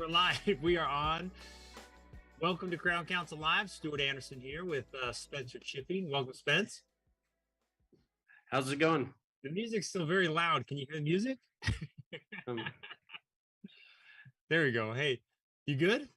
we're live. We are on. Welcome to Crown Council Live. Stuart Anderson here with Spencer Chipping. Welcome, Spence. How's it going? The music's still very loud. Can you hear the music? There we go. Hey, you good?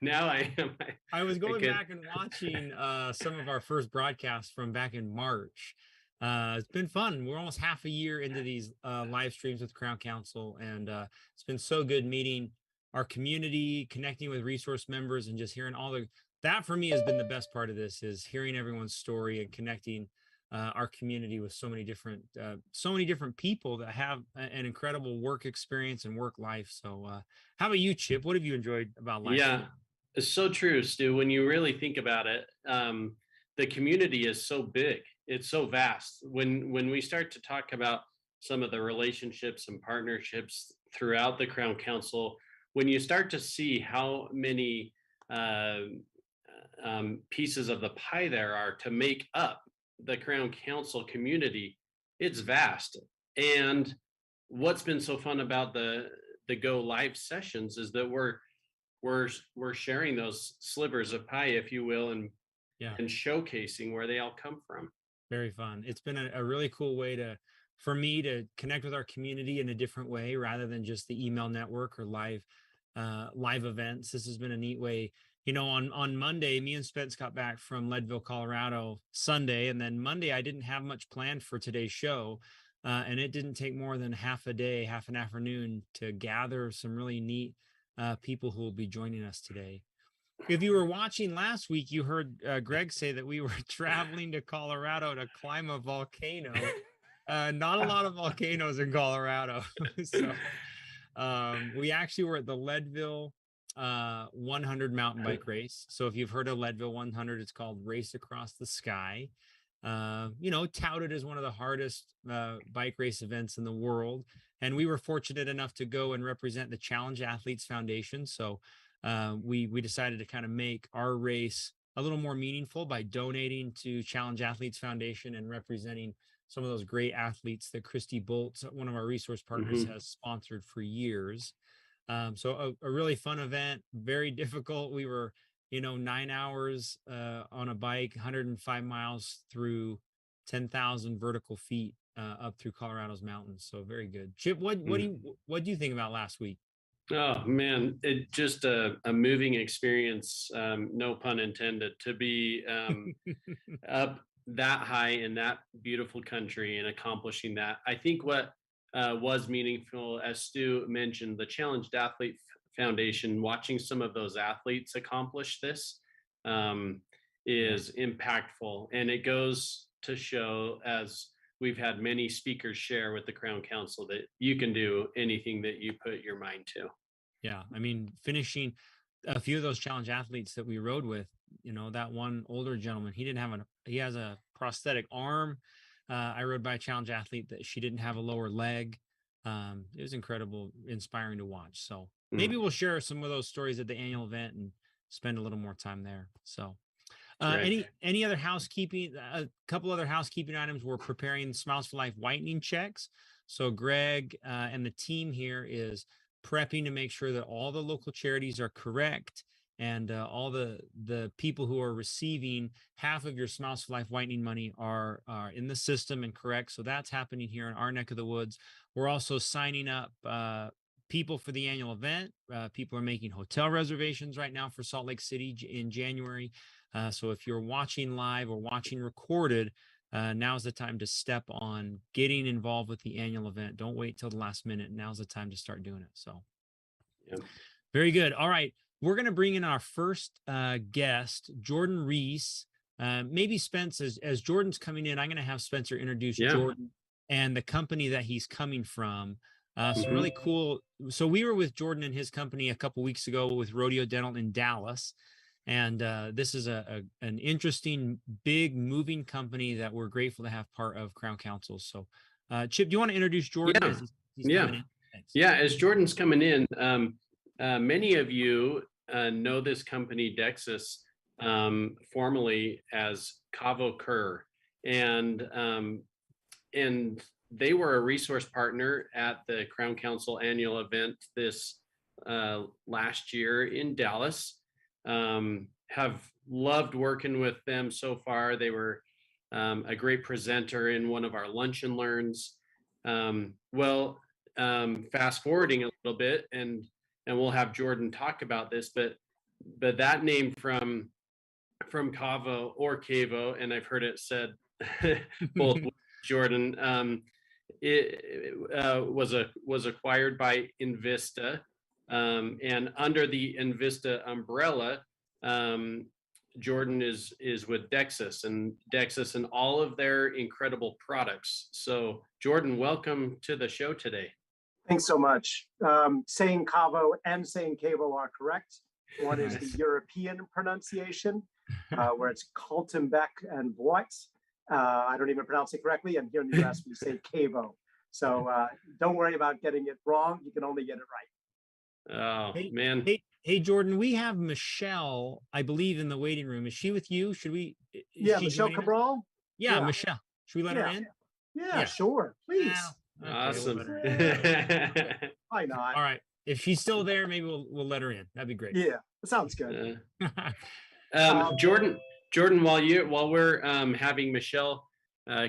Now I am. I was going back and watching some of our first broadcasts from back in March. It's been fun. We're almost half a year into these live streams with Crown Council, and it's been so good meeting our community, connecting with resource members, and just hearing that for me has been the best part of this, is hearing everyone's story and connecting our community with so many different people that have an incredible work experience and work life. So how about you, Chip? What have you enjoyed about life? Yeah, it's so true, Stu. When you really think about it, the community is so big. It's so vast. When we start to talk about some of the relationships and partnerships throughout the Crown Council, when you start to see how many pieces of the pie there are to make up the Crown Council community, it's vast. And what's been so fun about the Go Live sessions is that we're sharing those slivers of pie, if you will, and showcasing where they all come from. Very fun. It's been a really cool way for me to connect with our community in a different way, rather than just the email network or live events. This has been a neat way. You know, on Monday, me and Spence got back from Leadville, Colorado Sunday, and then Monday I didn't have much planned for today's show, and it didn't take more than half an afternoon to gather some really neat people who will be joining us today. If you were watching last week, you heard Greg say that we were traveling to Colorado to climb a volcano. Not a lot of volcanoes in Colorado. So we actually were at the Leadville 100 mountain bike race. So if you've heard of Leadville 100, it's called Race Across the Sky. Touted as one of the hardest bike race events in the world. And we were fortunate enough to go and represent the Challenge Athletes Foundation. So we decided to kind of make our race a little more meaningful by donating to Challenge Athletes Foundation and representing some of those great athletes that Christy Boltz, one of our resource partners, has sponsored for years. So a really fun event, very difficult. We were, 9 hours on a bike, 105 miles through 10,000 vertical feet up through Colorado's mountains. So very good. Chip, what do you think about last week? Oh man, it just a moving experience, no pun intended, to be up that high in that beautiful country and accomplishing that. I think what was meaningful, as Stu mentioned, the Challenged Athlete Foundation, watching some of those athletes accomplish this is impactful. And it goes to show, as we've had many speakers share with the Crown Council, that you can do anything that you put your mind to. Yeah. I mean, finishing a few of those challenge athletes that we rode with, that one older gentleman, he has a prosthetic arm. I rode by a challenge athlete that she didn't have a lower leg. It was incredible, inspiring to watch. So maybe we'll share some of those stories at the annual event and spend a little more time there. So any other housekeeping, a couple other housekeeping items. We're preparing Smiles for Life whitening checks. So Greg and the team here is prepping to make sure that all the local charities are correct, and all the people who are receiving half of your Smiles for Life whitening money are in the system and correct. So that's happening here in our neck of the woods. We're also signing up people for the annual event. People are making hotel reservations right now for Salt Lake City in January. So if you're watching live or watching recorded, now's the time to step on getting involved with the annual event. Don't wait till the last minute. Now's the time to start doing it. So very good. All right. We're going to bring in our first guest, Jordan Reese. Maybe Spence, as Jordan's coming in, I'm going to have Spencer introduce Jordan and the company that he's coming from. So really cool. So we were with Jordan and his company a couple weeks ago with Rodeo Dental in Dallas. And this is an interesting, big, moving company that we're grateful to have part of Crown Council. So, Chip, do you want to introduce Jordan? As he's coming in? Thanks. Yeah, as Jordan's coming in, many of you know this company, Dexus, formerly as Cavo Kerr. And they were a resource partner at the Crown Council annual event this last year in Dallas. Have loved working with them so far. They were a great presenter in one of our lunch and learns. Fast forwarding a little bit, and we'll have Jordan talk about this, but that name from Cavo or Cavo, and I've heard it said both Jordan, was acquired by Envista, and under the Envista umbrella, Jordan is with Dexis and all of their incredible products. So Jordan, welcome to the show today. Thanks so much. Saying Cavo and saying Cavo are correct. One is the European pronunciation, where it's Kaltenbeck and Voigt. I don't even pronounce it correctly. And here in the US, we say Cavo. So don't worry about getting it wrong. You can only get it right. Oh, man. Hey, Jordan, we have Michelle, I believe, in the waiting room. Is she with you? Should we? Yeah, Michelle Cabral? Yeah, Michelle. Should we let her in? Yeah, sure. Please. Okay, awesome. Why not? All right. If she's still there, maybe we'll let her in. That'd be great. Yeah, that sounds good. Jordan, while we're having Michelle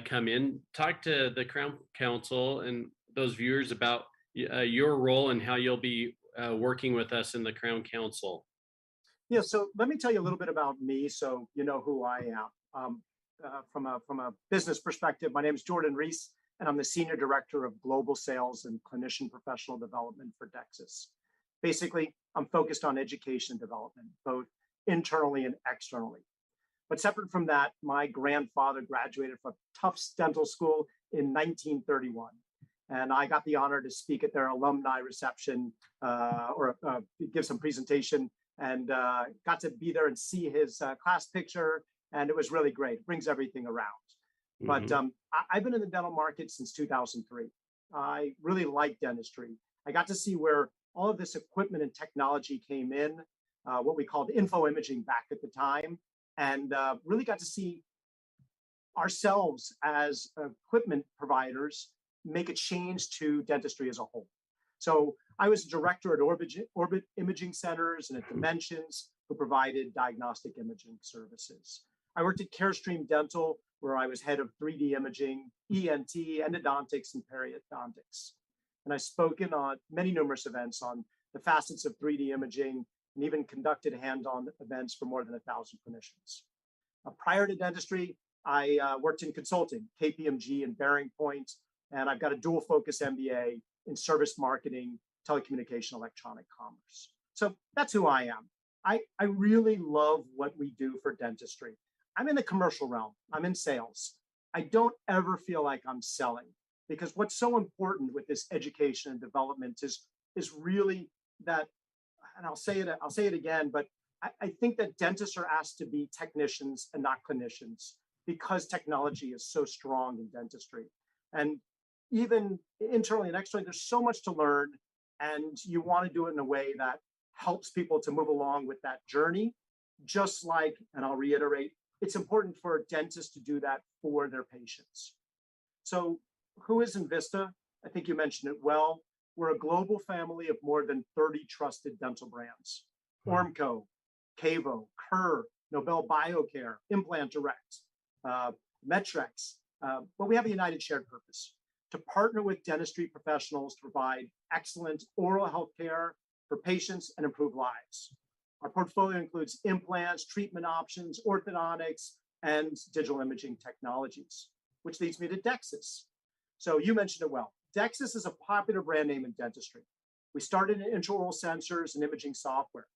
come in, talk to the Crown Council and those viewers about your role and how you'll be working with us in the Crown Council. Yeah, so let me tell you a little bit about me, so you know who I am. From a business perspective, my name is Jordan Reese, and I'm the Senior Director of Global Sales and Clinician Professional Development for Dexis. Basically, I'm focused on education development, both internally and externally. But separate from that, my grandfather graduated from Tufts Dental School in 1931. And I got the honor to speak at their alumni reception or give some presentation, and got to be there and see his class picture. And it was really great. It brings everything around. Mm-hmm. But I've been in the dental market since 2003. I really like dentistry. I got to see where all of this equipment and technology came in, what we called info imaging back at the time, and really got to see ourselves as equipment providers make a change to dentistry as a whole. So I was director at Orbit Imaging Centers and at Dimensions, who provided diagnostic imaging services. I worked at Carestream Dental, where I was head of 3D imaging, ENT, endodontics, and periodontics. And I've spoken on many numerous events on the facets of 3D imaging, and even conducted hands-on events for more than 1,000 clinicians. Prior to dentistry, I worked in consulting, KPMG and Bearing Point, and I've got a dual focus MBA in service marketing, telecommunication, electronic commerce. So that's who I am. I really love what we do for dentistry. I'm in the commercial realm. I'm in sales. I don't ever feel like I'm selling, because what's so important with this education and development is really that, and I'll say it again, but I think that dentists are asked to be technicians and not clinicians, because technology is so strong in dentistry. And even internally and externally, there's so much to learn, and you want to do it in a way that helps people to move along with that journey. Just like, and I'll reiterate, it's important for dentists to do that for their patients. So who is Envista? I think you mentioned it well. We're a global family of more than 30 trusted dental brands. Ormco, Cavo, Kerr, Nobel Biocare, Implant Direct, Metrex. But we have a united shared purpose: to partner with dentistry professionals to provide excellent oral health care for patients and improve lives. Our portfolio includes implants, treatment options, orthodontics, and digital imaging technologies, which leads me to Dexis. So you mentioned it well. Dexis is a popular brand name in dentistry. We started in intraoral sensors and imaging software.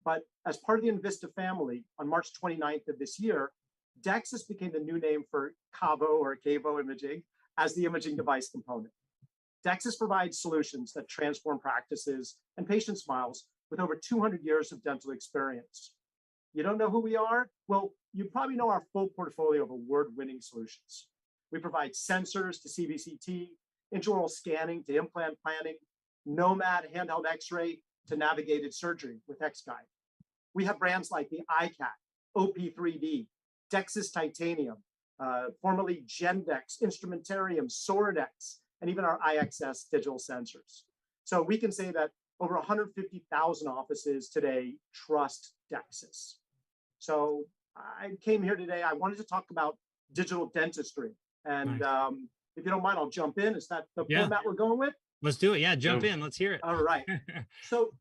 But as part of the Envista family, on March 29th of this year, Dexis became the new name for Cavo or Cavo Imaging as the imaging device component. Dexis provides solutions that transform practices and patient smiles with over 200 years of dental experience. You don't know who we are? Well, you probably know our full portfolio of award-winning solutions. We provide sensors to CBCT, intraoral scanning to implant planning, Nomad handheld X-ray to navigated surgery with X-Guide. We have brands like the iCat, OP3D, Dexis Titanium, formerly Gendex, Instrumentarium, Soridex, and even our IXS digital sensors. So we can say that over 150,000 offices today trust Dexis. So I came here today, I wanted to talk about digital dentistry. And Nice. if you don't mind, I'll jump in. Is that the Yeah. format we're going with? Let's do it. Yeah, jump Go. in. Let's hear it. All right. So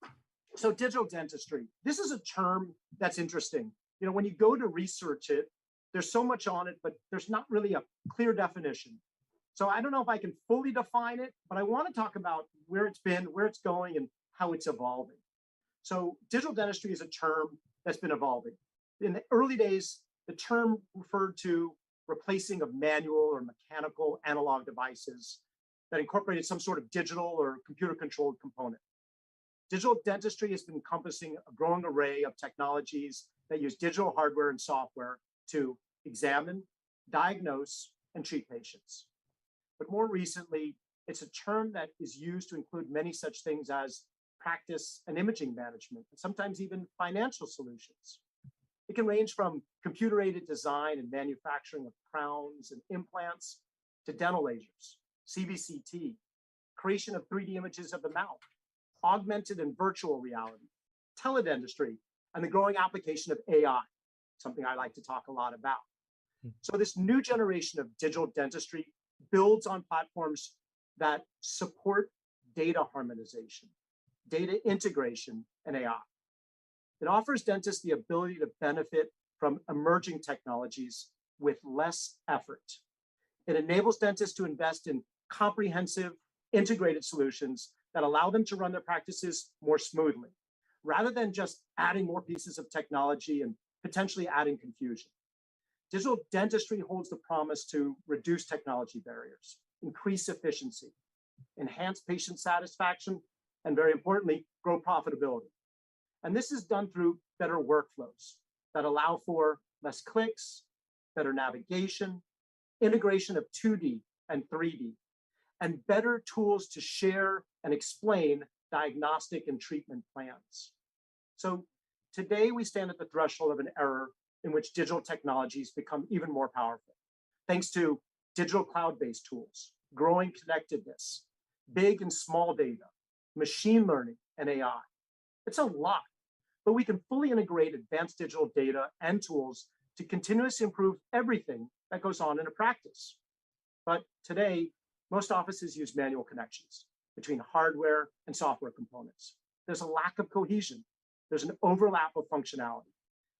digital dentistry, this is a term that's interesting. You know, when you go to research it, there's so much on it, but there's not really a clear definition. So I don't know if I can fully define it, but I want to talk about where it's been, where it's going, and how it's evolving. So digital dentistry is a term that's been evolving. In the early days, the term referred to replacing of manual or mechanical analog devices that incorporated some sort of digital or computer-controlled component. Digital dentistry has been encompassing a growing array of technologies that use digital hardware and software to examine, diagnose, and treat patients. But more recently, it's a term that is used to include many such things as practice and imaging management, and sometimes even financial solutions. It can range from computer-aided design and manufacturing of crowns and implants to dental lasers, CBCT, creation of 3D images of the mouth, augmented and virtual reality, teledentistry, and the growing application of AI, something I like to talk a lot about. So this new generation of digital dentistry builds on platforms that support data harmonization, data integration, and AI. It offers dentists the ability to benefit from emerging technologies with less effort. It enables dentists to invest in comprehensive, integrated solutions that allow them to run their practices more smoothly, rather than just adding more pieces of technology and potentially adding confusion. Digital dentistry holds the promise to reduce technology barriers, increase efficiency, enhance patient satisfaction, and very importantly, grow profitability. And this is done through better workflows that allow for less clicks, better navigation, integration of 2D and 3D, and better tools to share and explain diagnostic and treatment plans. So today we stand at the threshold of an era in which digital technologies become even more powerful, thanks to digital cloud-based tools, growing connectedness, big and small data, machine learning, and AI. It's a lot, but we can fully integrate advanced digital data and tools to continuously improve everything that goes on in a practice. But today, most offices use manual connections between hardware and software components. There's a lack of cohesion. There's an overlap of functionality,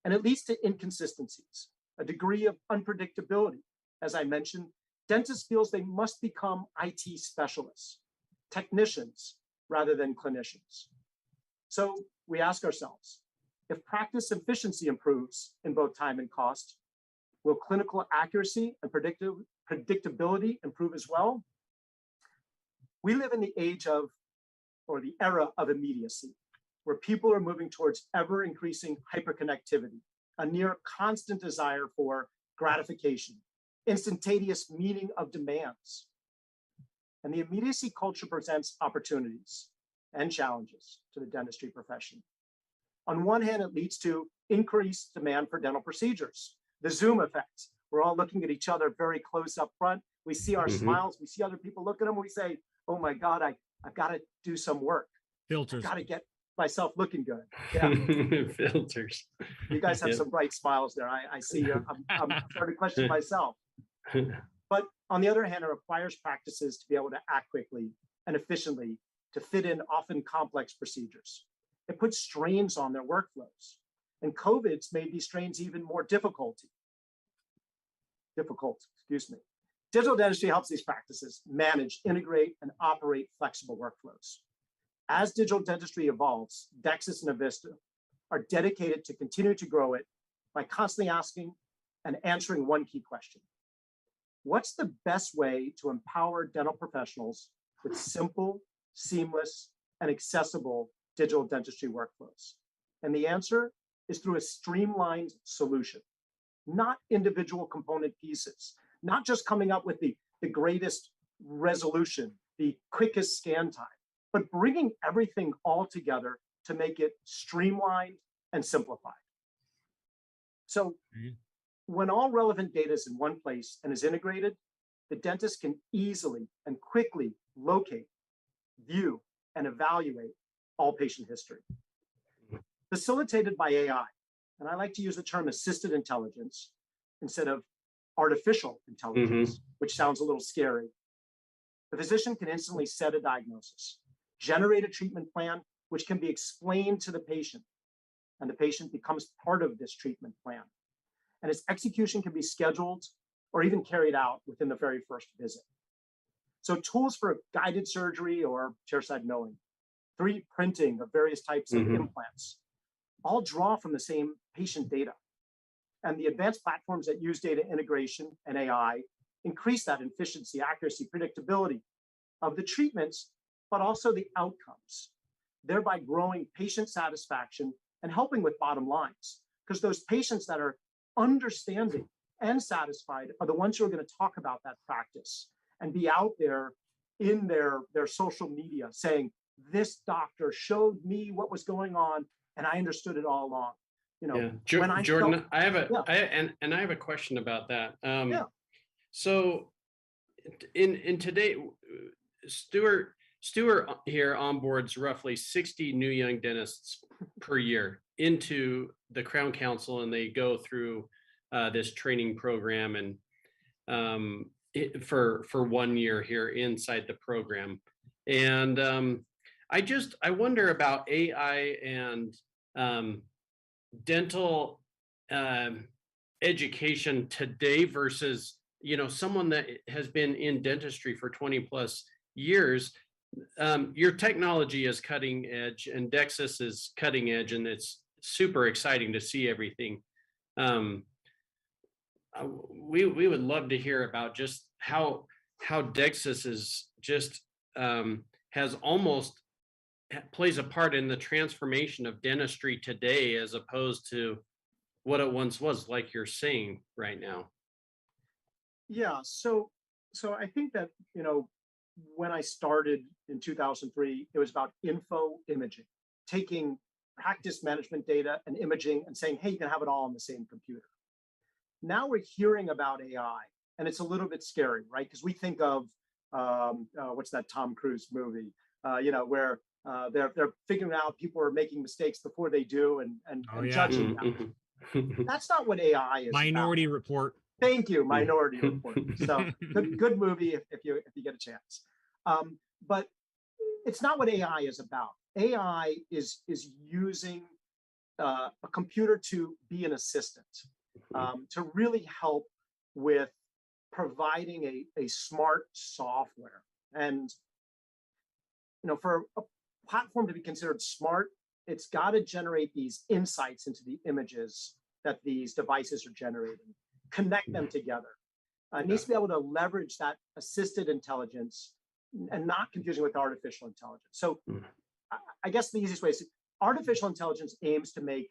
and it leads to inconsistencies, a degree of unpredictability. As I mentioned, dentists feels they must become IT specialists, technicians, rather than clinicians. So we ask ourselves, if practice efficiency improves in both time and cost, will clinical accuracy and predictability improve as well? We live in the age of, or the era of immediacy, where people are moving towards ever increasing hyperconnectivity, a near constant desire for gratification, instantaneous meeting of demands. And the immediacy culture presents opportunities and challenges to the dentistry profession. On one hand, it leads to increased demand for dental procedures. The Zoom effect. We're all looking at each other very close up front. We see our smiles. We see other people look at them. We say, oh my God, I've got to do some work. Filters. I've got to get myself looking good. Yeah. Filters. You guys have some bright smiles there. I see you. I'm starting to question myself. But on the other hand, it requires practices to be able to act quickly and efficiently to fit in often complex procedures. It puts strains on their workflows. And COVID's made these strains even more difficult. Digital dentistry helps these practices manage, integrate, and operate flexible workflows. As digital dentistry evolves, Dexis and Avista are dedicated to continue to grow it by constantly asking and answering one key question. What's the best way to empower dental professionals with simple, seamless, and accessible digital dentistry workflows? And the answer is through a streamlined solution, not individual component pieces, not just coming up with the greatest resolution, the quickest scan time, but bringing everything all together to make it streamlined and simplified. So when all relevant data is in one place and is integrated, the dentist can easily and quickly locate, view, and evaluate all patient history. Facilitated by AI, and I like to use the term assisted intelligence instead of artificial intelligence, which sounds a little scary. The physician can instantly set a diagnosis, generate a treatment plan, which can be explained to the patient, and the patient becomes part of this treatment plan. And its execution can be scheduled or even carried out within the very first visit. So tools for guided surgery or chairside milling, 3D printing of various types of implants, all draw from the same patient data. And the advanced platforms that use data integration and AI increase that efficiency, accuracy, predictability of the treatments, but also the outcomes, thereby growing patient satisfaction and helping with bottom lines. Because those patients that are understanding and satisfied are the ones who are going to talk about that practice and be out there in their social media saying, this doctor showed me what was going on and I understood it all along. You know, Jordan, I have a question about that. So in today, Stuart here onboards roughly 60 new young dentists per year into the Crown Council, and they go through this training program and for 1 year here inside the program. And I wonder about AI and dental education today versus, you know, someone that has been in dentistry for 20 plus years. Your technology is cutting edge and DEXIS is cutting edge, and it's super exciting to see everything. We would love to hear about just how DEXIS is just has almost plays a part in the transformation of dentistry today, as opposed to what it once was, like you're saying right now. Yeah, so I think that, you know, when I started in 2003, it was about info imaging, taking practice management data and imaging and saying, hey, you can have it all on the same computer. Now we're hearing about AI, and it's a little bit scary, right? Because we think of what's that Tom Cruise movie, you know, where they're figuring out people are making mistakes before they do and judging them. That's not what AI is. Minority Report. Thank you, Minority Report. So good movie if you get a chance. But it's not what AI is about. AI is using a computer to be an assistant, to really help with providing a smart software. And you know, for a platform to be considered smart, it's got to generate these insights into the images that these devices are generating, connect them together. It needs to be able to leverage that assisted intelligence and not confusing with artificial intelligence. So I guess the easiest way is artificial intelligence aims to make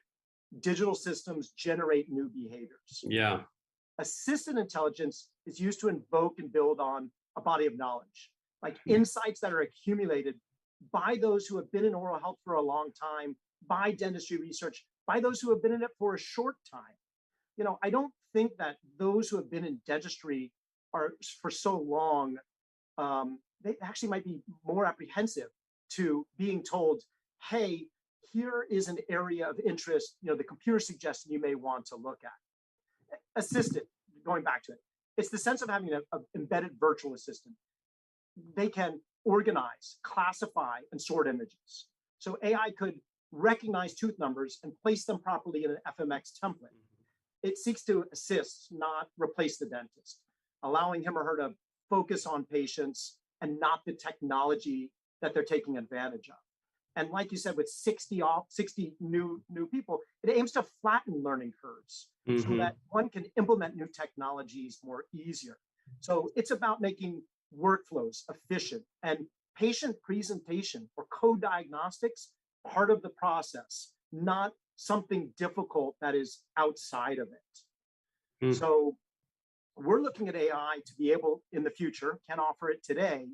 digital systems generate new behaviors. Yeah. Assisted intelligence is used to invoke and build on a body of knowledge, like insights that are accumulated by those who have been in oral health for a long time, by dentistry research, by those who have been in it for a short time. You know, I don't think that those who have been in dentistry are for so long, they actually might be more apprehensive to being told, hey, here is an area of interest, you know, the computer suggestion you may want to look at. Assisted, going back to it, it's the sense of having an embedded virtual assistant. They can organize, classify, and sort images. So AI could recognize tooth numbers and place them properly in an FMX template. It seeks to assist, not replace the dentist, allowing him or her to focus on patients and not the technology that they're taking advantage of. And like you said, with 60 new people, it aims to flatten learning curves so that one can implement new technologies more easier. So it's about making workflows efficient and patient presentation or co-diagnostics part of the process, not something difficult that is outside of it. So we're looking at AI to be able in the future, can offer it today,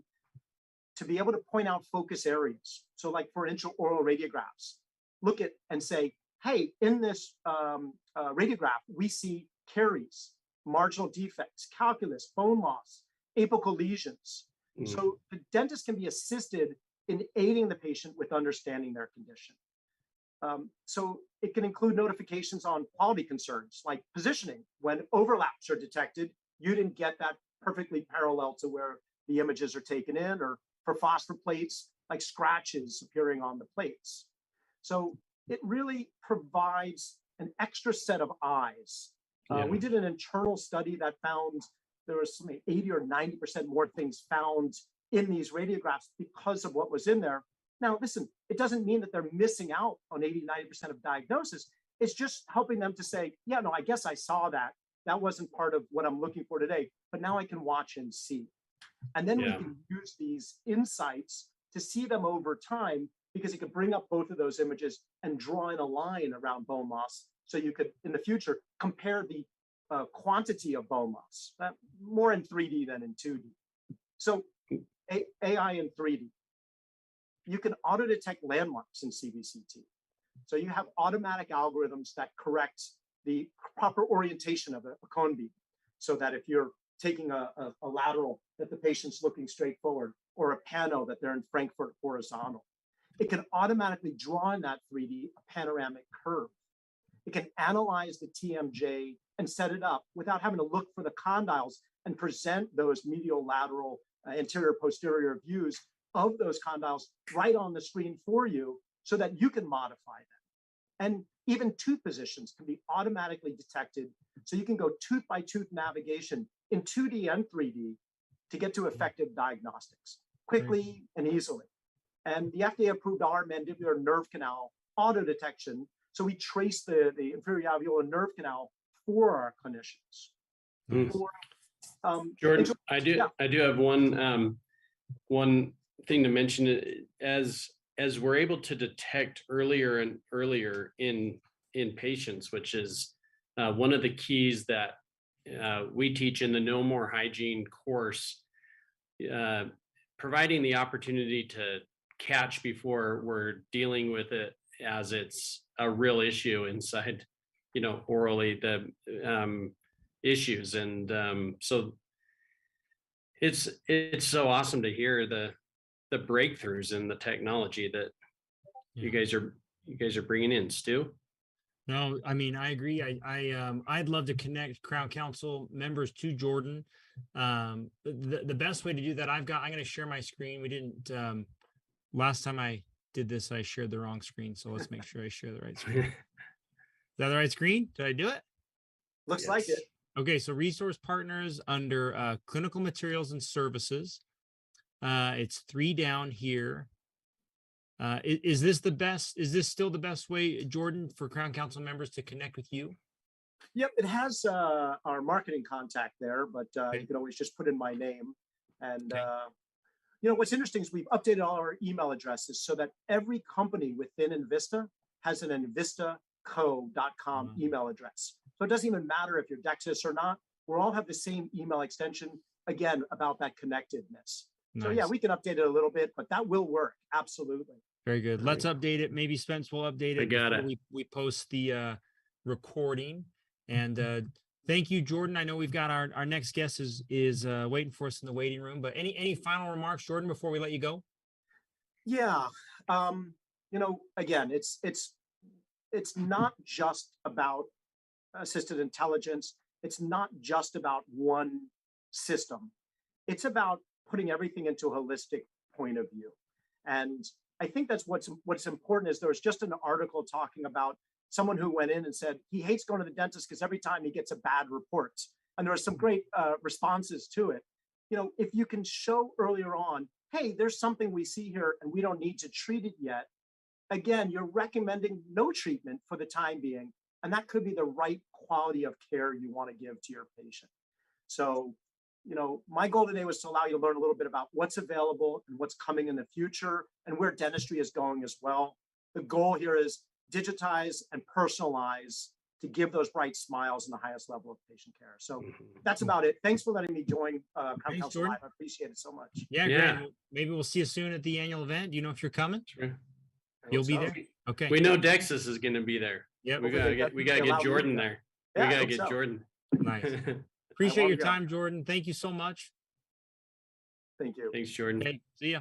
to be able to point out focus areas. So like for intraoral radiographs, look at and say, hey, in this radiograph, we see caries, marginal defects, calculus, bone loss, apical lesions. So the dentist can be assisted in aiding the patient with understanding their condition. So it can include notifications on quality concerns like positioning. When overlaps are detected, you didn't get that perfectly parallel to where the images are taken in, or for phosphor plates, like scratches appearing on the plates. So it really provides an extra set of eyes. We did an internal study that found there was something 80 or 90% more things found in these radiographs because of what was in there. Now, listen, it doesn't mean that they're missing out on 80, 90% of diagnosis. It's just helping them to say, yeah, no, I guess I saw that. That wasn't part of what I'm looking for today, but now I can watch and see. And then we can use these insights to see them over time, because it can bring up both of those images and draw in a line around bone loss. So you could, in the future, compare the quantity of bone loss, more in 3D than in 2D. So AI in 3D. You can auto detect landmarks in CBCT. So you have automatic algorithms that correct the proper orientation of a cone beam, so that if you're taking a lateral, that the patient's looking straight forward, or a pano that they're in Frankfurt horizontal. It can automatically draw in that 3D a panoramic curve. It can analyze the TMJ and set it up without having to look for the condyles and present those medial, lateral, anterior, posterior views of those condyles right on the screen for you, so that you can modify them. And even tooth positions can be automatically detected. So you can go tooth by tooth navigation in 2D and 3D to get to effective diagnostics quickly and easily. And the FDA approved our mandibular nerve canal auto detection. So we trace the inferior alveolar nerve canal for our clinicians. Jordan, I do have one thing to mention. As we're able to detect earlier and earlier in patients, which is one of the keys that we teach in the No More Hygiene course, providing the opportunity to catch before we're dealing with it as it's a real issue inside, orally, the issues. And so it's so awesome to hear the breakthroughs in the technology that you guys are bringing in, Stu. No, I mean, I agree. I'd love to connect Crown Council members to Jordan. The best way to do that, I'm going to share my screen. We didn't, last time I did this, I shared the wrong screen. So let's make sure I share the right screen. Is that the right screen? Did I do it? Looks like it. Okay. So resource partners under clinical materials and services. It's 3 down here. Is this the best? Is this still the best way, Jordan, for Crown Council members to connect with you? Yep, it has our marketing contact there, but you can always just put in my name. And what's interesting is we've updated all our email addresses so that every company within Envista has an envistaco.com email address. So it doesn't even matter if you're Dexis or not. We all have the same email extension, again, about that connectedness. Nice. So yeah, we can update it a little bit, but that will work. Absolutely. Very good. Let's update it. Maybe Spence will update it. I got it. We post the recording. And thank you, Jordan. I know we've got our next guest is waiting for us in the waiting room. But any final remarks, Jordan, before we let you go? Yeah. Again, it's not just about assisted intelligence. It's not just about one system. It's about putting everything into a holistic point of view. And I think that's what's important. Is there was just an article talking about someone who went in and said he hates going to the dentist because every time he gets a bad report. And there were some great responses to it. If you can show earlier on, hey, there's something we see here and we don't need to treat it yet. Again, you're recommending no treatment for the time being. And that could be the right quality of care you want to give to your patient. So, my goal today was to allow you to learn a little bit about what's available and what's coming in the future and where dentistry is going as well. The goal here is digitize and personalize to give those bright smiles and the highest level of patient care. So that's about it. Thanks for letting me join Crown Council Live. I appreciate it so much. Yeah, great. Maybe we'll see you soon at the annual event. Do you know if you're coming? Sure. You'll be there? Okay. We know Dexis is going to be there. Yeah, we gotta get Jordan there. Yeah, we gotta get Jordan. Nice. Appreciate your time, Jordan. Thank you so much. Thank you. Thanks, Jordan. Okay, see ya.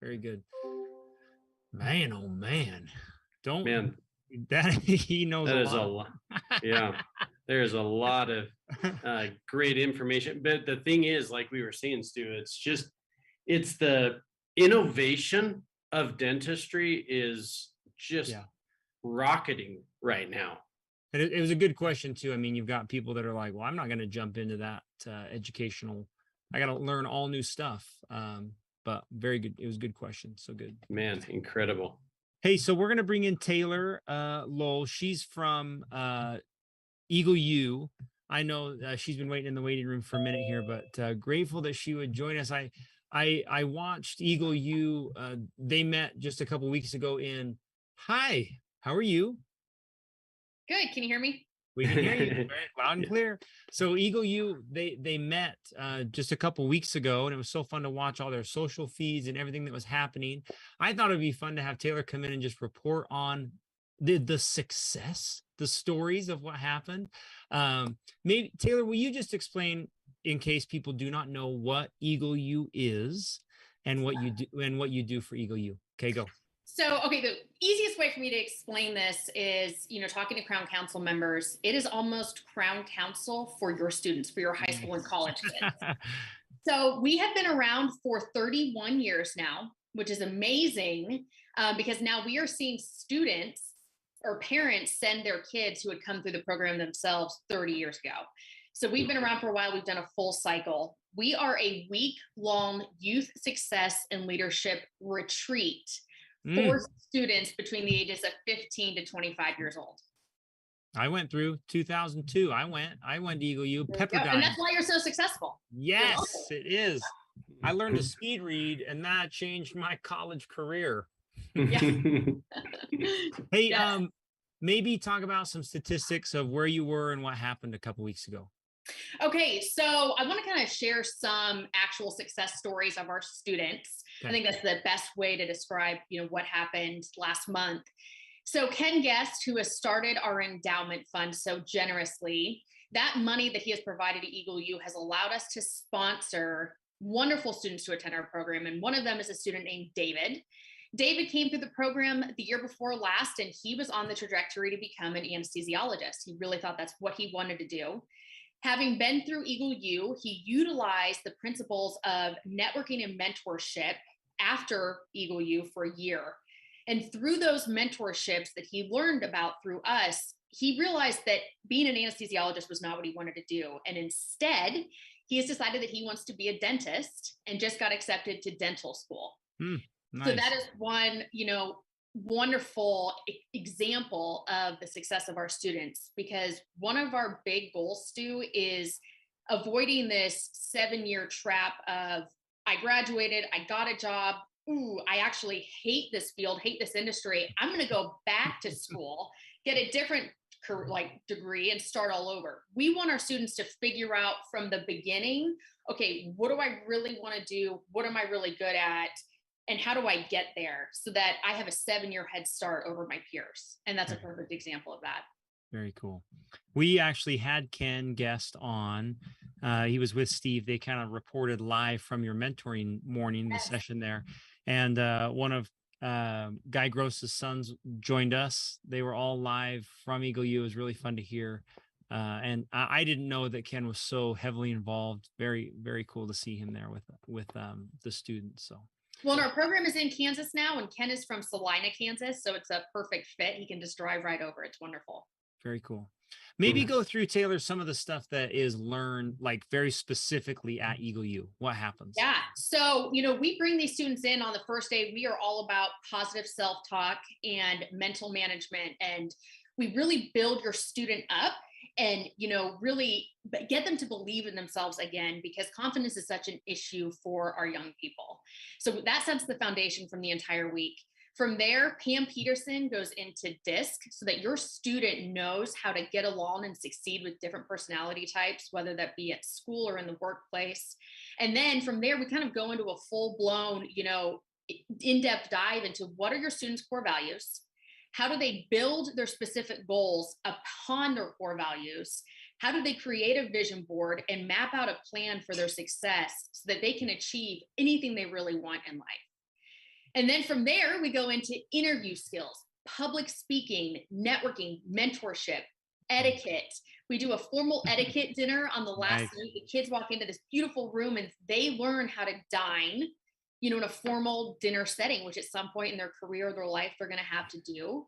Very good. Man, oh man. Don't Man, that he knows that a is a lot. lot. Yeah, there's a lot of great information. But the thing is, like we were saying, Stu, it's the innovation of dentistry is just Yeah. rocketing right now. And it was a good question too. I mean, you've got people that are like, well, I'm not going to jump into that educational. I got to learn all new stuff. But very good. It was a good question. So good. Man, incredible. Hey, so we're going to bring in Taylor Lowell. She's from Eagle U. I know she's been waiting in the waiting room for a minute here, but grateful that she would join us. I watched Eagle U. They met just a couple weeks ago in. Hi, how are you? Good. Can you hear me? We can hear you very loud and clear. So Eagle U, they met just a couple weeks ago, and it was so fun to watch all their social feeds and everything that was happening. I thought it'd be fun to have Taylor come in and just report on the success, the stories of what happened. Maybe Taylor, will you just explain, in case people do not know, what Eagle U is and what you do for Eagle U? Okay, go. So, okay, the easiest way for me to explain this is, talking to Crown Council members, it is almost Crown Council for your students, for your high school and college kids. So we have been around for 31 years now, which is amazing because now we are seeing students or parents send their kids who had come through the program themselves 30 years ago. So we've been around for a while. We've done a full cycle. We are a week-long youth success and leadership retreat for students between the ages of 15 to 25 years old. I went through 2002. I went to Eagle U, Pepperdine. And that's why you're so successful. Yes, it is. I learned to speed read, and that changed my college career. Hey, yes. Maybe talk about some statistics of where you were and what happened a couple weeks ago. Okay, so I want to kind of share some actual success stories of our students. Okay. I think that's the best way to describe, what happened last month. So Ken Guest, who has started our endowment fund so generously, that money that he has provided to Eagle U has allowed us to sponsor wonderful students to attend our program. And one of them is a student named David. David came through the program the year before last, and he was on the trajectory to become an anesthesiologist. He really thought that's what he wanted to do. Having been through Eagle U, he utilized the principles of networking and mentorship after Eagle U for a year. And through those mentorships that he learned about through us, he realized that being an anesthesiologist was not what he wanted to do. And instead, he has decided that he wants to be a dentist and just got accepted to dental school. Nice. So that is one, wonderful example of the success of our students, because one of our big goals, Stu, is avoiding this 7-year trap of I graduated, I got a job. Ooh, I actually hate this field, hate this industry. I'm going to go back to school, get a different degree and start all over. We want our students to figure out from the beginning, okay, what do I really want to do? What am I really good at? And how do I get there so that I have a 7-year head start over my peers? And that's a perfect example of that. Very cool. We actually had Ken Guest on. He was with Steve. They kind of reported live from your mentoring morning, the session there. And one of Guy Gross's sons joined us. They were all live from Eagle U. It was really fun to hear. And I didn't know that Ken was so heavily involved. Very, very cool to see him there with the students. So. Well, our program is in Kansas now, and Ken is from Salina, Kansas, so it's a perfect fit. He can just drive right over. It's wonderful. Very cool. Maybe go through, Taylor, some of the stuff that is learned, like very specifically at Eagle U. What happens? Yeah. So, we bring these students in on the first day. We are all about positive self-talk and mental management, and we really build your student up and, really get them to believe in themselves again, because confidence is such an issue for our young people. So that sets the foundation from the entire week. From there, Pam Peterson goes into DISC so that your student knows how to get along and succeed with different personality types, whether that be at school or in the workplace. And then from there, we kind of go into a full-blown, in-depth dive into what are your students' core values? How do they build their specific goals upon their core values? How do they create a vision board and map out a plan for their success so that they can achieve anything they really want in life? And then from there, we go into interview skills, public speaking, networking, mentorship, etiquette. We do a formal etiquette dinner on the last Nice. night. The kids walk into this beautiful room and they learn how to dine, in a formal dinner setting, which at some point in their career or their life, they're going to have to do.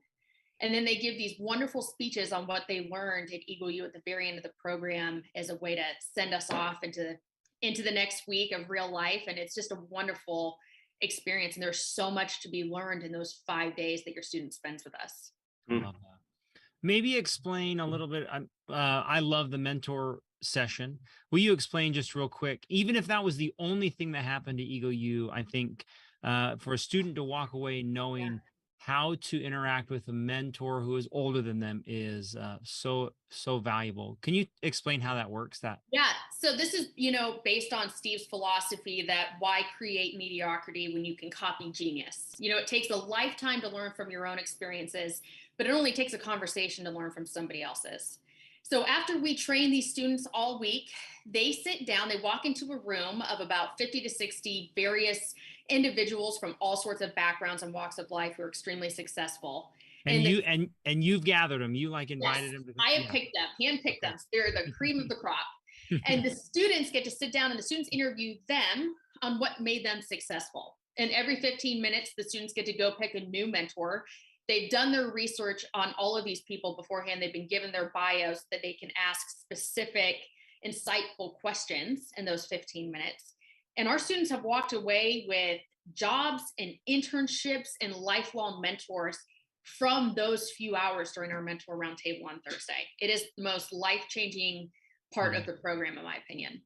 And then they give these wonderful speeches on what they learned at Eagle U at the very end of the program as a way to send us off into the next week of real life. And it's just a wonderful experience. And there's so much to be learned in those 5 days that your student spends with us. I love that. Maybe explain a little bit. I love the mentor session. Will you explain just real quick, even if that was the only thing that happened to Eagle U, I think for a student to walk away knowing how to interact with a mentor who is older than them is so valuable. Can you explain how that works? Yeah. So this is, based on Steve's philosophy that why create mediocrity when you can copy genius? It takes a lifetime to learn from your own experiences, but it only takes a conversation to learn from somebody else's. So after we train these students all week, they sit down, they walk into a room of about 50 to 60 various individuals from all sorts of backgrounds and walks of life who are extremely successful. And you've gathered them. You invited them to. I have picked them, handpicked them. They're the cream of the crop. And the students get to sit down and the students interview them on what made them successful. And every 15 minutes, the students get to go pick a new mentor. They've done their research on all of these people beforehand. They've been given their bios that they can ask specific, insightful questions in those 15 minutes. And our students have walked away with jobs and internships and lifelong mentors from those few hours during our mentor roundtable on Thursday. It is the most life-changing part of the program, in my opinion.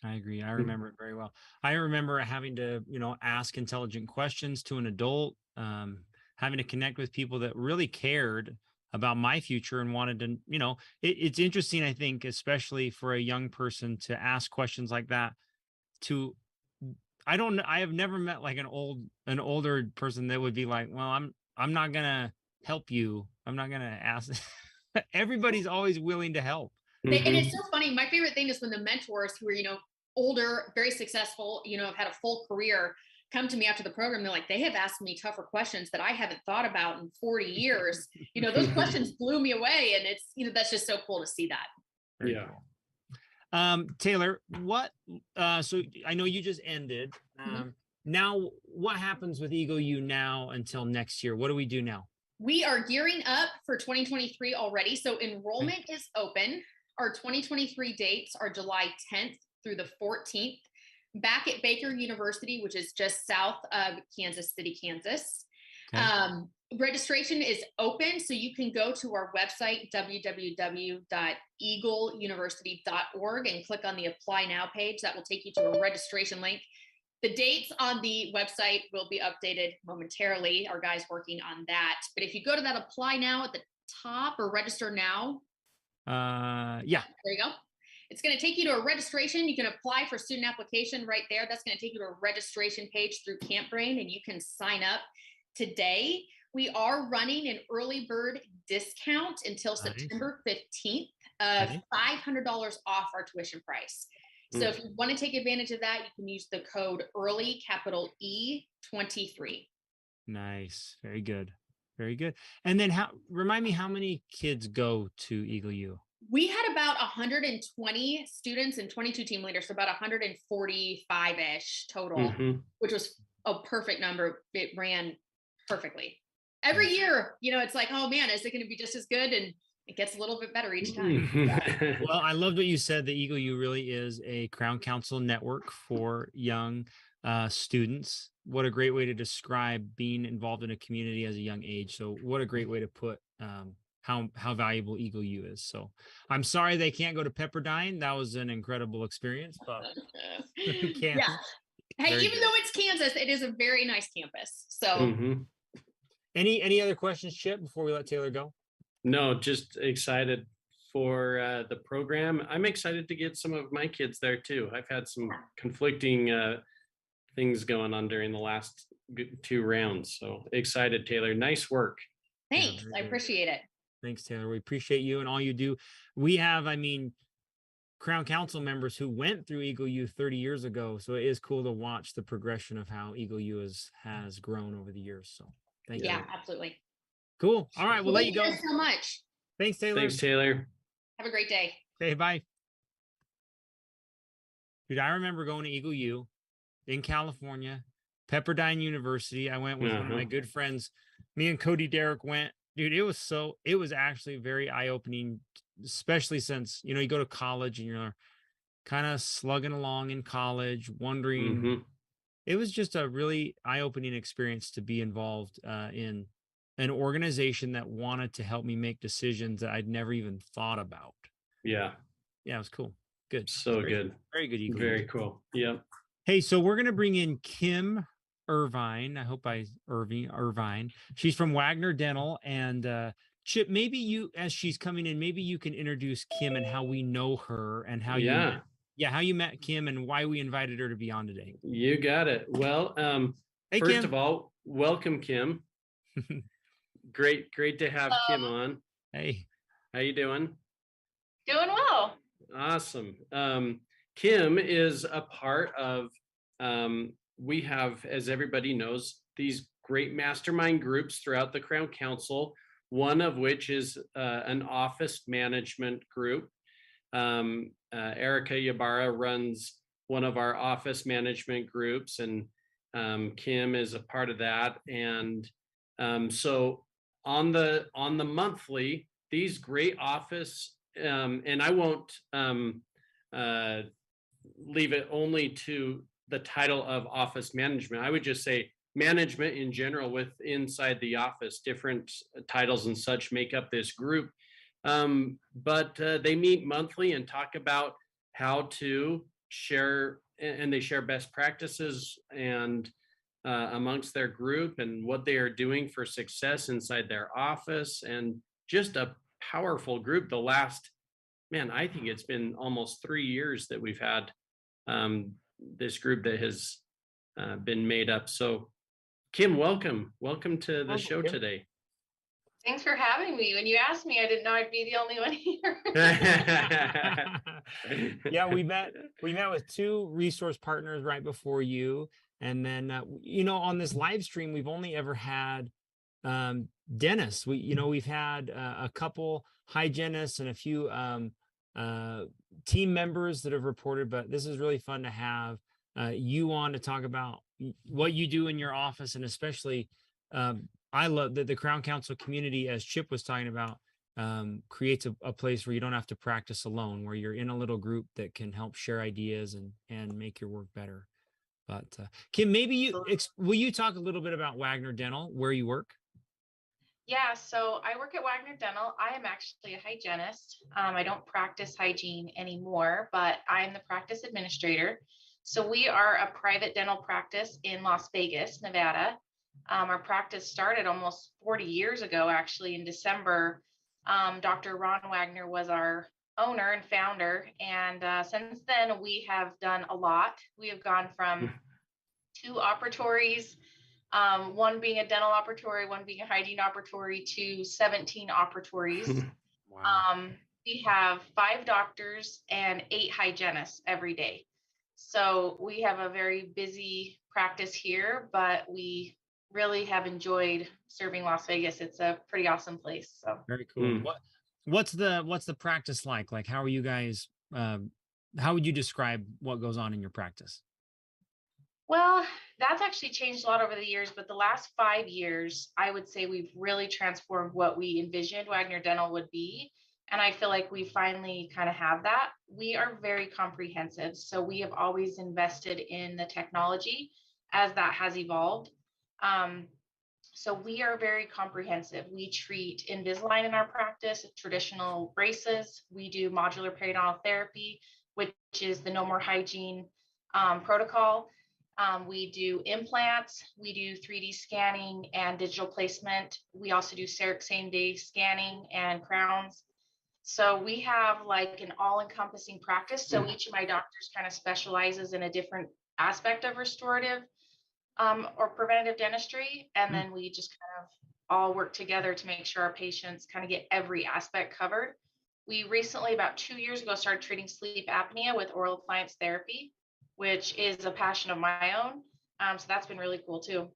I agree. I remember it very well. I remember having to, ask intelligent questions to an adult, having to connect with people that really cared about my future and wanted to, it's interesting, I think, especially for a young person to ask questions like that I have never met like an older person that would be like, well, I'm not going to help you. I'm not going to ask. Everybody's always willing to help. And it's so funny. My favorite thing is when the mentors who are, older, very successful, have had a full career, come to me after the program. They're like, they have asked me tougher questions that I haven't thought about in 40 years. Those questions blew me away. And it's, that's just so cool to see that. Very cool. Taylor, so I know you just ended. Now, what happens with Eagle U now until next year? What do we do now? We are gearing up for 2023 already. So enrollment is open. Our 2023 dates are July 10th through the 14th, back at Baker University, which is just south of Kansas City, Kansas. Okay. Registration is open, so you can go to our website, www.eagleuniversity.org, and click on the Apply Now page. That will take you to a registration link. The dates on the website will be updated momentarily. Our guy's working on that. But if you go to that Apply Now at the top, or Register Now. Yeah. There you go. It's going to take you to a registration. You can apply for student application right there. That's going to take you to a registration page through CampBrain, and you can sign up today. We are running an early bird discount until September 15th of $500 off our tuition price. So if you want to take advantage of that, you can use the code EARLY, capital E23. Nice. Very good. Very good. And then remind me how many kids go to Eagle U? We had about 120 students and 22 team leaders, so about 145-ish total, which was a perfect number. It ran perfectly. Every year, it's like, oh man, is it going to be just as good? And it gets a little bit better each time. Well, I loved what you said. The Eagle U really is a Crown Council network for young students. What a great way to describe being involved in a community as a young age. So what a great way to put how valuable Eagle U is. So I'm sorry they can't go to Pepperdine. That was an incredible experience, but yeah. Hey, even though it's Kansas, it is a very nice campus. So any other questions, Chip, before we let Taylor go? No, just excited for the program. I'm excited to get some of my kids there too. I've had some conflicting things going on during the last 2 rounds. So excited, Taylor. Nice work. Thanks. I appreciate it. Thanks, Taylor. We appreciate you and all you do. We have, Crown Council members who went through Eagle U 30 years ago. So it is cool to watch the progression of how Eagle U has grown over the years. So thank you. Yeah, absolutely. Cool. All right, we'll let you Thank go. you guys so much. Thanks, Taylor. Thanks, Taylor. Have a great day. Okay, bye. Dude, I remember going to Eagle U in California, Pepperdine University. I went with one of my good friends. Me and Cody Derrick went. Dude, it was actually very eye-opening, especially since, you know, you go to college and you're kind of slugging along in college, wondering. It was just a really eye-opening experience to be involved in an organization that wanted to help me make decisions that I'd never even thought about. Yeah. Yeah, it was cool. Good. So very good. Very good. Eagle. Very cool. Yep. Hey, so we're going to bring in Kim Irvine. I hope Irvine. She's from Wagner Dental. And Chip, maybe you, as she's coming in, maybe you can introduce Kim and how we know her and how how you met Kim and why we invited her to be on today. You got it. Well, hey, first Kim. of all, welcome, Kim. Great to have Kim on. Hey, how you doing? Doing well. Awesome. Kim is a part of, we have, as everybody knows, these great mastermind groups throughout the Crown Council, one of which is an office management group. Erica Ybarra runs one of our office management groups, and Kim is a part of that. And so on the monthly, these great office, and I won't leave it only to the title of office management. I would just say management in general with inside the office, different titles and such make up this group. But they meet monthly and talk about how to share, and they share best practices and amongst their group and what they are doing for success inside their office. And just a powerful group. The last, I think it's been almost 3 years that we've had this group that has been made up. So Kim, welcome to the show today. Thanks for having me. When you asked me, I didn't know I'd be the only one here. Yeah, we met with two resource partners right before you. And then, on this live stream, we've only ever had dentists. We've had a couple hygienists and a few team members that have reported, but this is really fun to have you on to talk about what you do in your office. And especially, I love that the Crown Council community, as Chip was talking about, creates a place where you don't have to practice alone, where you're in a little group that can help share ideas and make your work better. But Kim, maybe will you talk a little bit about Wagner Dental, where you work? Yeah, so I work at Wagner Dental. I am actually a hygienist. I don't practice hygiene anymore, but I'm the practice administrator. So we are a private dental practice in Las Vegas, Nevada. Our practice started almost 40 years ago, actually, in December. Dr. Ron Wagner was our owner and founder. And since then, we have done a lot. We have gone from 2 operatories, one being a dental operatory, one being a hygiene operatory, to 17 operatories. Wow. We have 5 doctors and 8 hygienists every day. So we have a very busy practice here, but we really have enjoyed serving Las Vegas. It's a pretty awesome place. So very cool. What's the practice like? Like, how are you guys? How would you describe what goes on in your practice? Well, that's actually changed a lot over the years, but the last 5 years, I would say we've really transformed what we envisioned Wagner Dental would be. And I feel like we finally kind of have that. We are very comprehensive. So we have always invested in the technology as that has evolved. So we are very comprehensive. We treat Invisalign in our practice, traditional braces. We do modular periodontal therapy, which is the No More Hygiene protocol. We do implants. We do 3D scanning and digital placement. We also do CEREC same-day scanning and crowns. So we have like an all-encompassing practice. So each of my doctors kind of specializes in a different aspect of restorative or preventative dentistry. And then we just kind of all work together to make sure our patients kind of get every aspect covered. We recently, about 2 years ago, started treating sleep apnea with oral appliance therapy, which is a passion of my own. So that's been really cool too.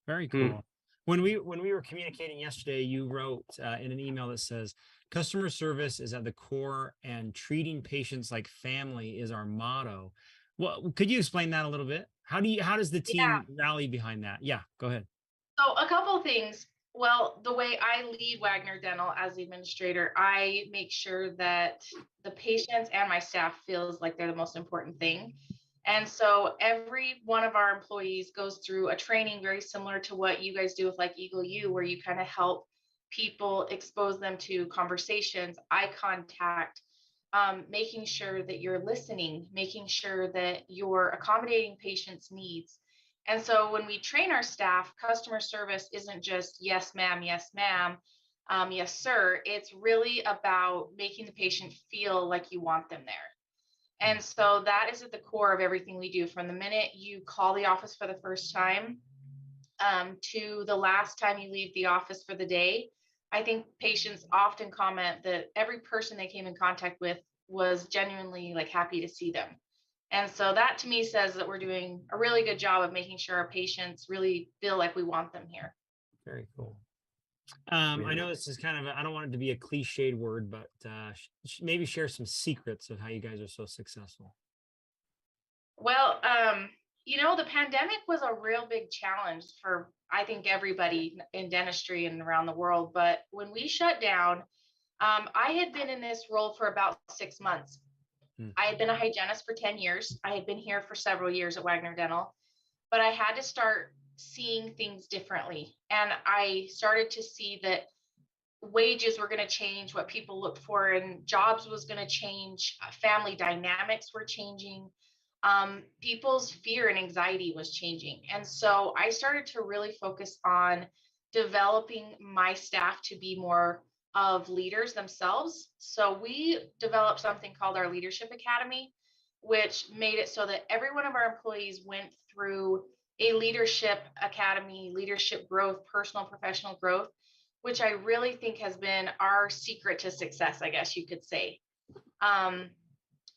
Very Hmm. cool. When we were communicating yesterday, you wrote in an email that says customer service is at the core and treating patients like family is our motto. Well, could you explain that a little bit? How does the Yeah. team rally behind that? Yeah, go ahead. So a couple things. Well, the way I lead Wagner Dental as the administrator, I make sure that the patients and my staff feels like they're the most important thing. And so every one of our employees goes through a training very similar to what you guys do with like Eagle U, where you kind of help people expose them to conversations, eye contact, making sure that you're listening, making sure that you're accommodating patients' needs. And so when we train our staff, customer service isn't just yes, ma'am, yes, sir. It's really about making the patient feel like you want them there. And so that is at the core of everything we do from the minute you call the office for the first time to the last time you leave the office for the day. I think patients often comment that every person they came in contact with was genuinely like happy to see them. And so that to me says that we're doing a really good job of making sure our patients really feel like we want them here. Very cool. I know this is kind of, I don't want it to be a cliched word, but maybe share some secrets of how you guys are so successful. Well, the pandemic was a real big challenge for, I think, everybody in dentistry and around the world. But when we shut down, I had been in this role for about 6 months. I had been a hygienist for 10 years. I had been here for several years at Wagner Dental, but I had to start seeing things differently. And I started to see that wages were going to change, what people looked for, and jobs was going to change, family dynamics were changing, people's fear and anxiety was changing. And so I started to really focus on developing my staff to be more of leaders themselves. So we developed something called our Leadership Academy, which made it so that every one of our employees went through a leadership academy, leadership growth, personal, professional growth, which I really think has been our secret to success, I guess you could say.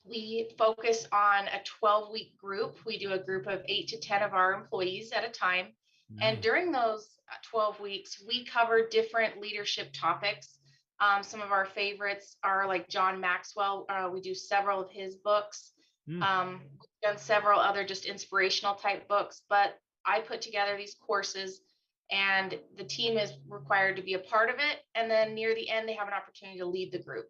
We focus on a 12-week group. We do a group of 8 to 10 of our employees at a time. And during those 12 weeks, we cover different leadership topics. Some of our favorites are like John Maxwell. We do several of his books. We've done several other just inspirational type books, but I put together these courses and the team is required to be a part of it. And then near the end, they have an opportunity to lead the group.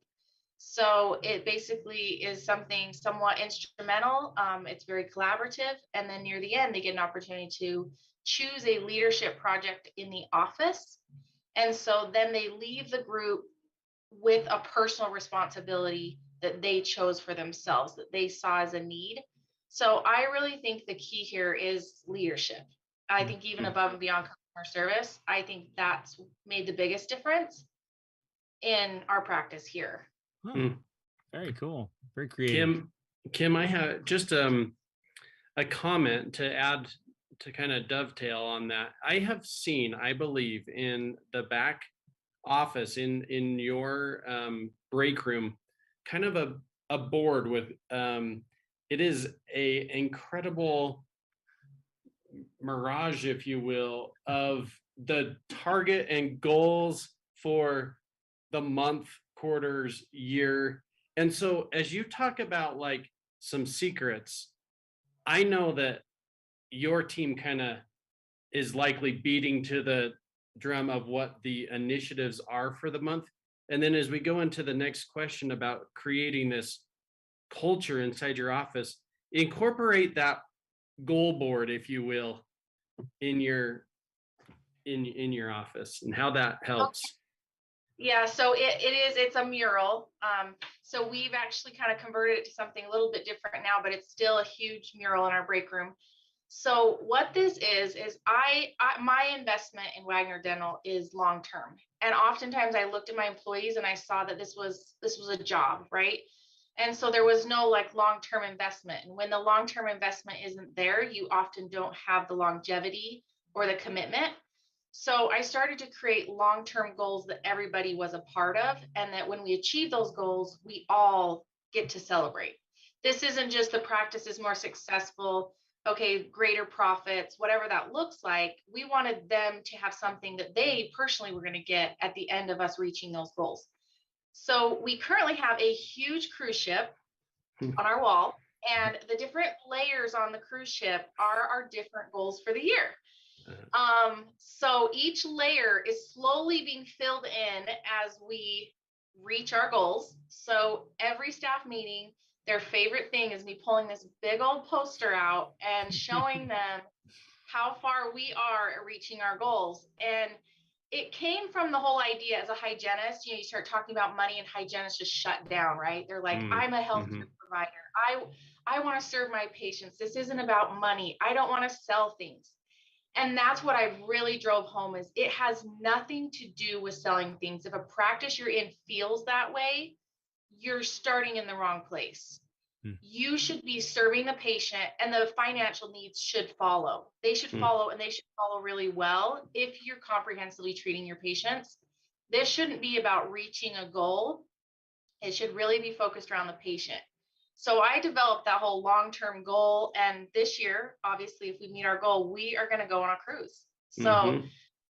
So it basically is something somewhat instrumental. It's very collaborative. And then near the end, they get an opportunity to choose a leadership project in the office. And so then they leave the group with a personal responsibility that they chose for themselves, that they saw as a need. So I really think the key here is leadership. I think even above and beyond customer service, I think that's made the biggest difference in our practice here. Very cool. Very creative. Kim, I have just a comment to add to kind of dovetail on that. I have seen, I believe, in the back office in your break room, kind of a board with it is a incredible mirage, if you will, of the target and goals for the month, quarters, year. And so as you talk about like some secrets, I know that your team kind of is likely beating to the drum of what the initiatives are for the month. And then as we go into the next question about creating this culture inside your office, incorporate that goal board, if you will, in your office and how that helps. Yeah, so it's a mural. So we've actually kind of converted it to something a little bit different now, but it's still a huge mural in our break room. So what this is my investment in Wagner Dental is long term. And oftentimes I looked at my employees and I saw that this was a job, right? And so there was no like long-term investment. And when the long-term investment isn't there, you often don't have the longevity or the commitment. So I started to create long-term goals that everybody was a part of, and that when we achieve those goals, we all get to celebrate. This isn't just the practice is more successful, okay, greater profits, whatever that looks like. We wanted them to have something that they personally were going to get at the end of us reaching those goals. So we currently have a huge cruise ship on our wall, and the different layers on the cruise ship are our different goals for the year. So each layer is slowly being filled in as we reach our goals. So every staff meeting, their favorite thing is me pulling this big old poster out and showing them how far we are at reaching our goals. And it came from the whole idea as a hygienist, you start talking about money and hygienists just shut down, right? They're like, I'm a healthcare provider. I want to serve my patients. This isn't about money. I don't want to sell things. And that's what I really drove home is it has nothing to do with selling things. If a practice you're in feels that way, you're starting in the wrong place. You should be serving the patient, and the financial needs should follow. They should follow, and they should follow really well if you're comprehensively treating your patients. This shouldn't be about reaching a goal. It should really be focused around the patient. So I developed that whole long-term goal. And this year, obviously, if we meet our goal, we are going to go on a cruise. So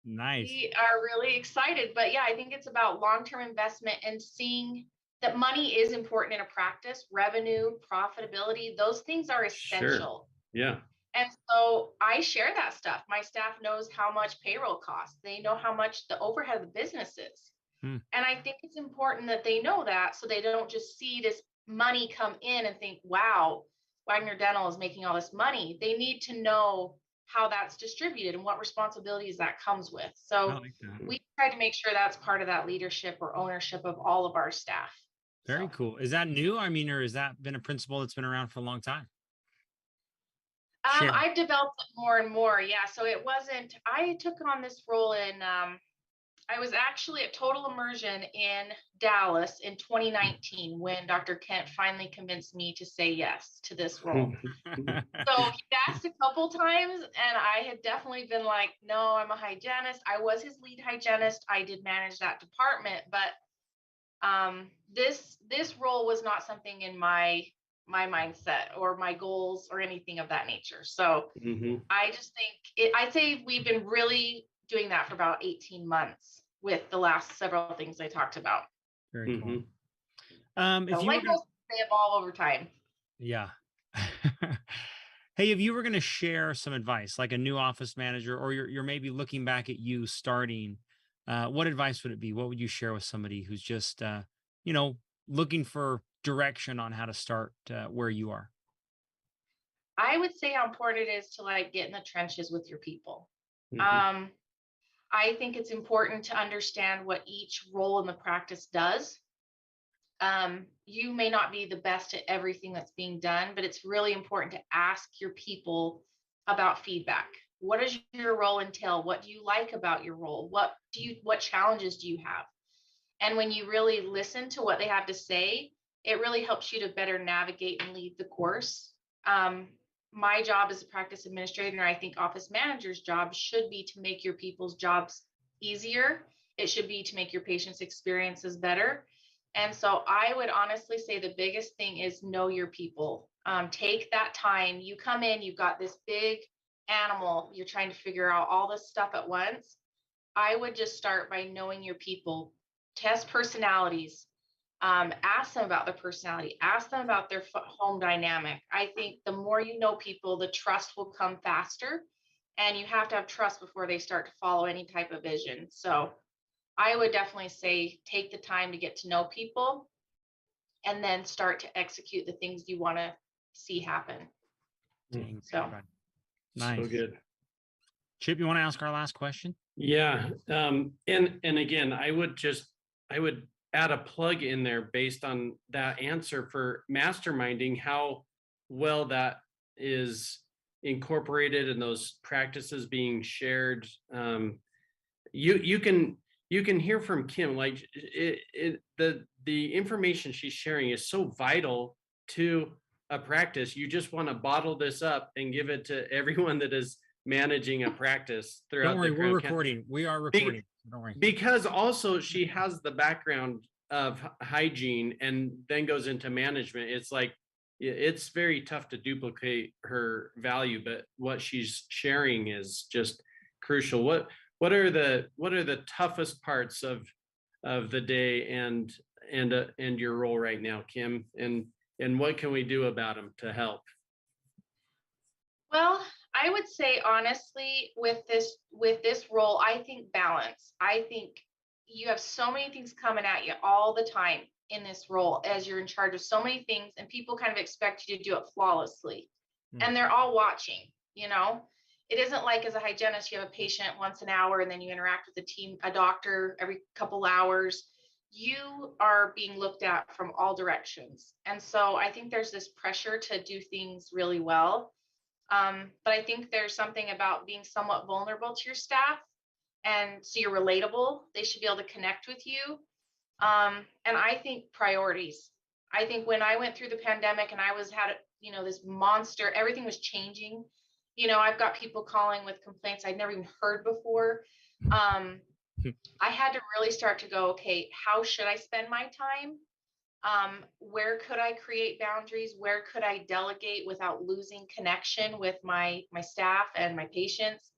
nice. We are really excited. But yeah, I think it's about long-term investment and seeing that money is important in a practice. Revenue, profitability, those things are essential. Sure. Yeah. And so I share that stuff. My staff knows how much payroll costs. They know how much the overhead of the business is. And I think it's important that they know that, so they don't just see this money come in and think, wow, Wagner Dental is making all this money. They need to know how that's distributed and what responsibilities that comes with. So we try to make sure that's part of that leadership or ownership of all of our staff. Very cool. Is that new? I mean, or has that been a principle that's been around for a long time? I've developed it more and more. Yeah. So it wasn't, I took on this role in, I was actually at Total Immersion in Dallas in 2019 when Dr. Kent finally convinced me to say yes to this role. So he asked a couple times, and I had definitely been like, no, I'm a hygienist. I was his lead hygienist. I did manage that department, but this role was not something in my mindset or my goals or anything of that nature. So I just think I'd say we've been really doing that for about 18 months with the last several things I talked about. Very cool. So like they evolve over time. Yeah. Hey, if you were going to share some advice, like a new office manager, or you're maybe looking back at you starting, what advice would it be? What would you share with somebody who's just, looking for direction on how to start where you are? I would say how important it is to get in the trenches with your people. I think it's important to understand what each role in the practice does. You may not be the best at everything that's being done, but it's really important to ask your people about feedback. What does your role entail? What do you like about your role? What challenges do you have? And when you really listen to what they have to say, it really helps you to better navigate and lead the course. My job as a practice administrator, and I think office manager's job should be to make your people's jobs easier. It should be to make your patients' experiences better. And so I would honestly say the biggest thing is know your people. Take that time. You come in, you've got this big animal, you're trying to figure out all this stuff at once. I would just start by knowing your people. Test personalities. Ask them about their personality, ask them about their home dynamic. I think the more you know people, the trust will come faster, and you have to have trust before they start to follow any type of vision. So I would definitely say take the time to get to know people and then start to execute the things you want to see happen. So nice. So good. Chip, you want to ask our last question? Yeah. And again, I would add a plug in there based on that answer for masterminding, how well that is incorporated and those practices being shared. You can hear from Kim, like the information she's sharing is so vital to a practice. You just want to bottle this up and give it to everyone that is managing a practice throughout Don't worry, the we're Crown County. recording. We are recording. Don't worry. Because also she has the background of hygiene and then goes into management. It's like it's very tough to duplicate her value, but what she's sharing is just crucial. What are the toughest parts of the day and your role right now, Kim? And what can we do about them to help? Well, I would say honestly, with this role, I think balance. I think you have so many things coming at you all the time in this role as you're in charge of so many things, and people kind of expect you to do it flawlessly. And they're all watching, you know. It isn't like as a hygienist, you have a patient once an hour and then you interact with a doctor every couple hours. You are being looked at from all directions. And so I think there's this pressure to do things really well. But I think there's something about being somewhat vulnerable to your staff. And so you're relatable. They should be able to connect with you. And I think priorities. I think when I went through the pandemic and this monster, everything was changing. I've got people calling with complaints I'd never even heard before. I had to really start to go, okay, how should I spend my time? Where could I create boundaries? Where could I delegate without losing connection with my staff and my patients?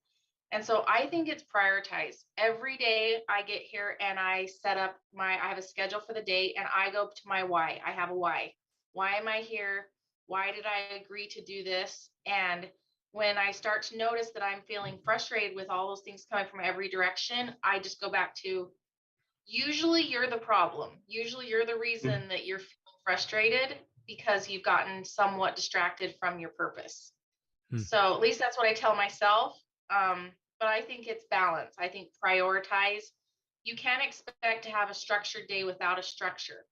And so I think it's prioritized. Every day I get here and I have a schedule for the day and I go to my why. I have a why. Why am I here? Why did I agree to do this? And when I start to notice that I'm feeling frustrated with all those things coming from every direction, I just go back to, usually you're the problem. Usually you're the reason that you're feeling frustrated because you've gotten somewhat distracted from your purpose. So at least that's what I tell myself. But I think it's balance. I think prioritize. You can't expect to have a structured day without a structure.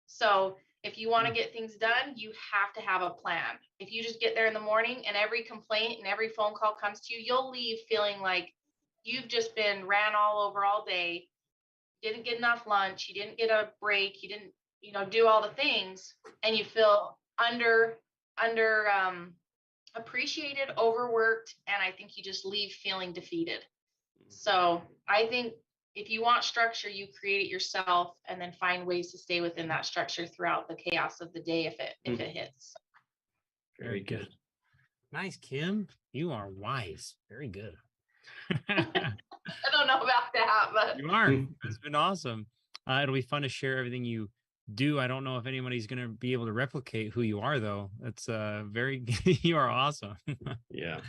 So if you want to get things done, you have to have a plan. If you just get there in the morning and every complaint and every phone call comes to you, you'll leave feeling like you've just been ran all over all day, didn't get enough lunch, you didn't get a break, you didn't, do all the things, and you feel under appreciated, overworked, and I think you just leave feeling defeated. So I think if you want structure, you create it yourself and then find ways to stay within that structure throughout the chaos of the day if it hits. Very good. Nice, Kim. You are wise. Very good. I don't know about that, but you are. It's been awesome. It'll be fun to share everything you do. I don't know if anybody's going to be able to replicate who you are, though. It's you are awesome. Yeah.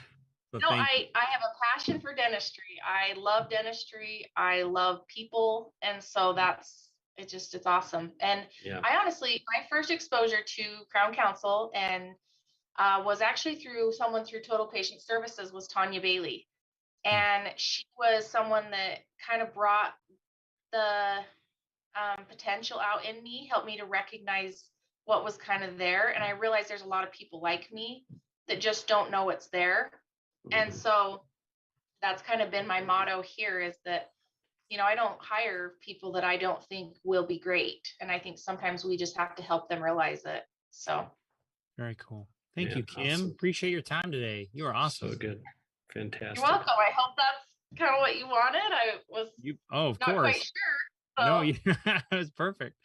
So no, I have a passion for dentistry. I love dentistry. I love people. And so it's awesome. And I honestly, my first exposure to Crown Council and was actually through Total Patient Services was Tanya Bailey. And she was someone that kind of brought the potential out in me, helped me to recognize what was kind of there. And I realized there's a lot of people like me that just don't know what's there. And so that's kind of been my motto here is that, I don't hire people that I don't think will be great. And I think sometimes we just have to help them realize it. So. Very cool. Thank you, Kim. Awesome. Appreciate your time today. You are awesome. So good. Fantastic. You're welcome. I hope that's kind of what you wanted. I was of not course. quite sure. So. No, that was perfect.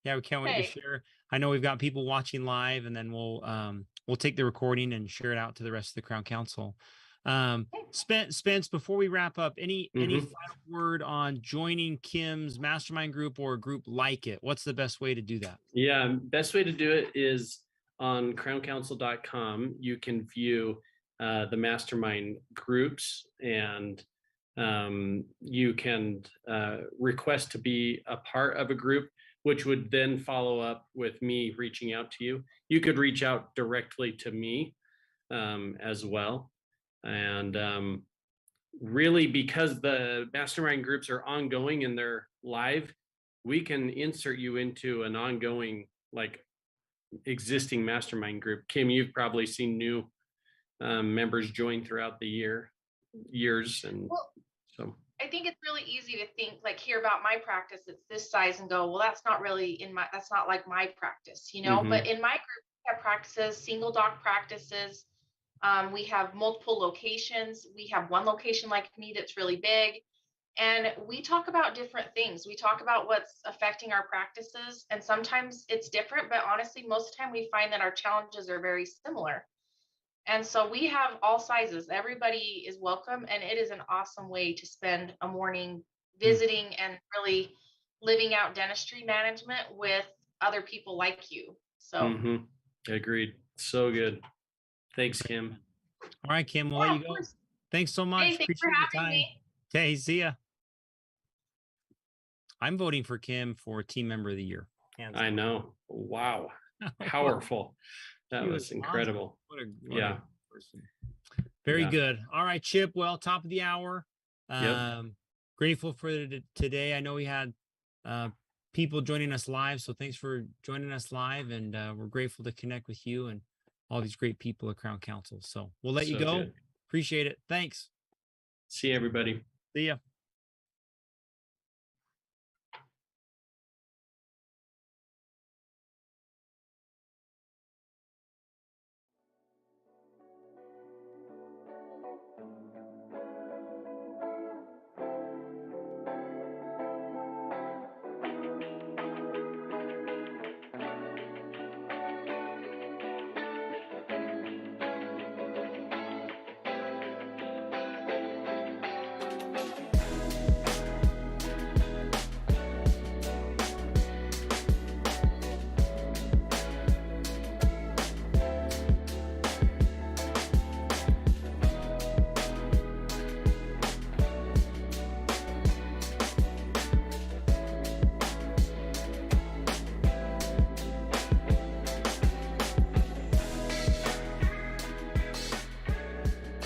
Yeah, we can't wait to share. I know we've got people watching live, and then we'll take the recording and share it out to the rest of the Crown Council. Spence, before we wrap up, any final word on joining Kim's mastermind group or a group like it? What's the best way to do that? Yeah, best way to do it is on crowncouncil.com. You can view the mastermind groups, and you can request to be a part of a group, which would then follow up with me reaching out to you. You could reach out directly to me as well. And really, because the mastermind groups are ongoing and they're live, we can insert you into an ongoing, existing mastermind group. Kim, you've probably seen new members join throughout the years. And so I think it's really easy to think, hear about my practice, it's this size, and go, well, that's not like my practice, But in my group, we have practices, single doc practices, We have multiple locations. We have one location like me that's really big. And we talk about different things. We talk about what's affecting our practices. And sometimes it's different, but honestly, most of the time we find that our challenges are very similar. And so we have all sizes. Everybody is welcome. And it is an awesome way to spend a morning visiting and really living out dentistry management with other people like you. So Agreed. So good. Thanks, Kim. All right, Kim, we'll Yeah, let you go. Thanks so much. hey, thanks for Appreciate your having time. me. Okay, see ya. I'm voting for Kim for Team Member of the Year. I know. Wow. Powerful. That was awesome. incredible. What Yeah. a person. Very Yeah. good. All right, Chip. Well, top of the hour. Yep. Grateful for today. I know we had people joining us live, so thanks for joining us live, and we're grateful to connect with you and all these great people at Crown Council. So we'll let you So go. good. Appreciate it. Thanks. See you, everybody. See ya.